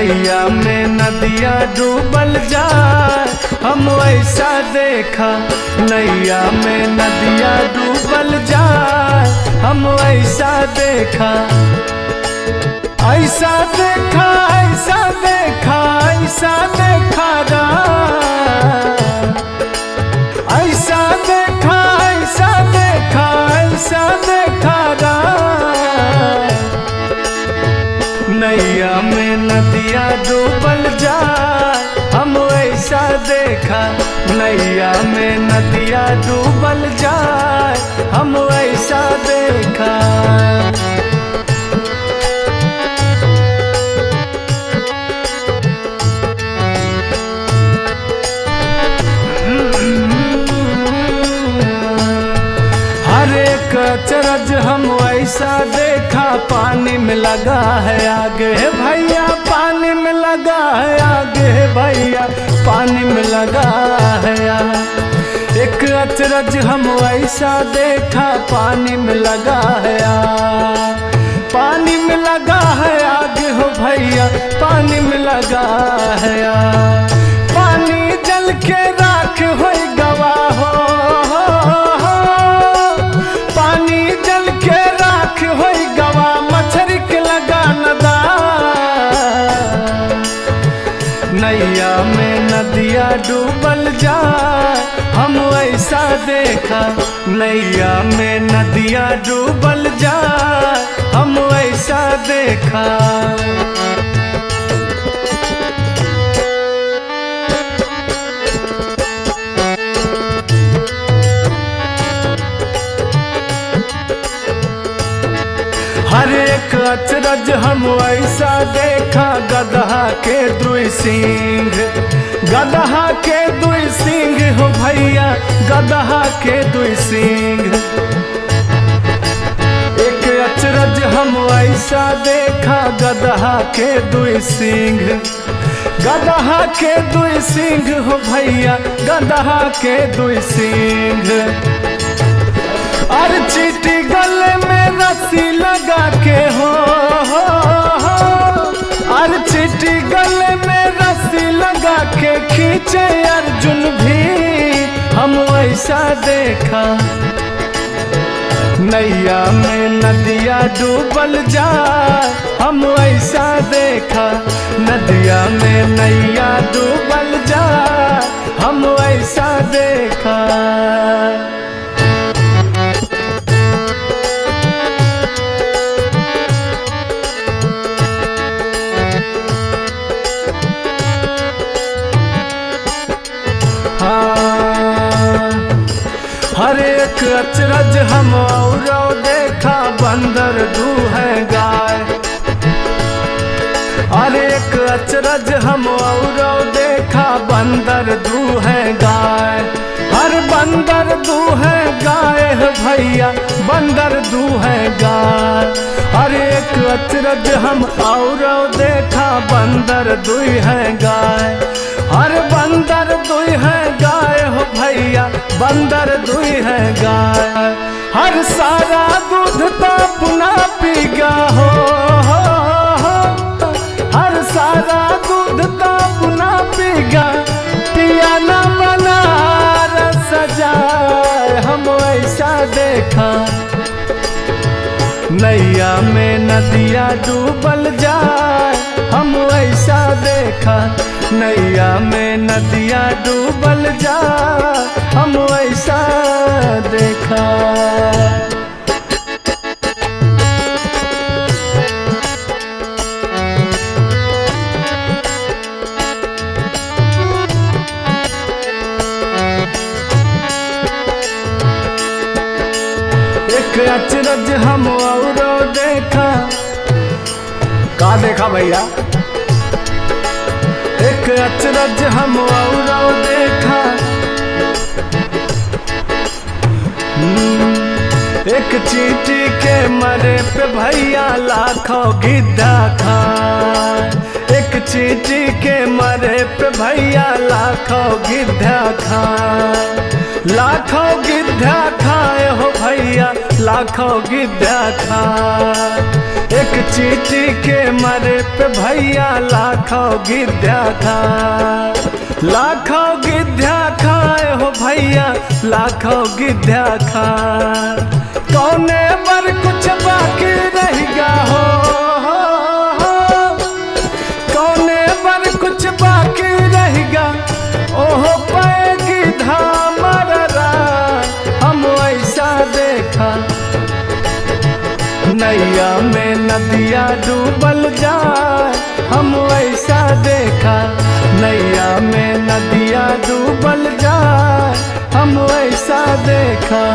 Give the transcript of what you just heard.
नैया में नदिया डूबल जाए हम ऐसा देखा। नैया में नदिया डूबल जाए हम ऐसा देखा। ऐसा देखा ऐसा देखा ऐसा देखा ऐसा देखा ऐसा देखा ऐसा देखा नैया में नदिया डूबल जाए हम ऐसा देखा। नैया में नदिया डूबल जाए हम ऐसा देखा। अचरज हम ऐसा देखा पानी में लगा है आगे भैया, पानी में लगा है आगे भैया, पानी में लगा है। एक अचरज हम ऐसा देखा पानी में लगा है, पानी में लगा है आगे हो भैया, पानी में लगा है। पानी जल के राख हो गवा हो, पानी जल के राख हो गवा, मछरी के लगा नदा। नैया में नदिया डूबल जाए हम ऐसा देखा। नैया में नदिया डूबल जाए हम ऐसा देखा। हर एक अचरज हम ऐसा देखा गदहा के दुई सिंह, गदहा के दुई सिंह हो भैया, गदहा के दुई सिंह। एक अचरज हम ऐसा देखा गदहा के दुई सिंह, गदहा के दुई सिंह हो भैया, गदहा के दुई सिंह। और चीटी गले में रस्सी लगा के हो, और चीटी गले में रस्सी लगा के खींचे अर्जुन भी हम ऐसा देखा। नैया में नदिया डूबल जाए हम ऐसा देखा। नदिया में नैया डूबल जाए हम ऐसा देखा। हर एक अचरज हम और देखा बंदर दूहे गाय। हर एक अचरज हम और देखा बंदर दूहे गाय। हर बंदर दूहे गाय है भैया, बंदर दूहे गाय। हर एक अचरज हम और देखा बंदर दूहे गाय। हर बंदर दुई है गाय हो भैया, बंदर दुई है गाय। हर सारा दूध तो पुना पीगा हो, हर सारा दूध तो पुना पीगा, पिया न बना सजाए हम ऐसा देखा। नैया में नदिया डूबल जाए हम ऐसा देखा। नैया में नदिया डूबल जाए हम ऐसा देखा। एक अचरज हम और देखा। का देखा भैया? एक अचरज हम और देखा। एक चींटी के मरे पे भैया लाखों गिद्धा खाए। एक चींटी के मरे पे भैया लाखों गिद्धा खाए। लाखों गिद्धा खाए हो भैया, लाखों गिद्धा खाए। एक चींटी के मरे पे भैया लाखों गिद्धा खाए, लाखों गिद्धा खाए हो भैया, लाखों गिद्धा खाए। कौने पर कुछ बाकी रहेगा हो, कौने पर कुछ बाकी रहेगा, ओहो पैगी धामरा हम ऐसा देखा। नैया में नदिया डूबल जाए हम ऐसा देखा, नैया में नदिया डूबल जाए हम ऐसा देखा।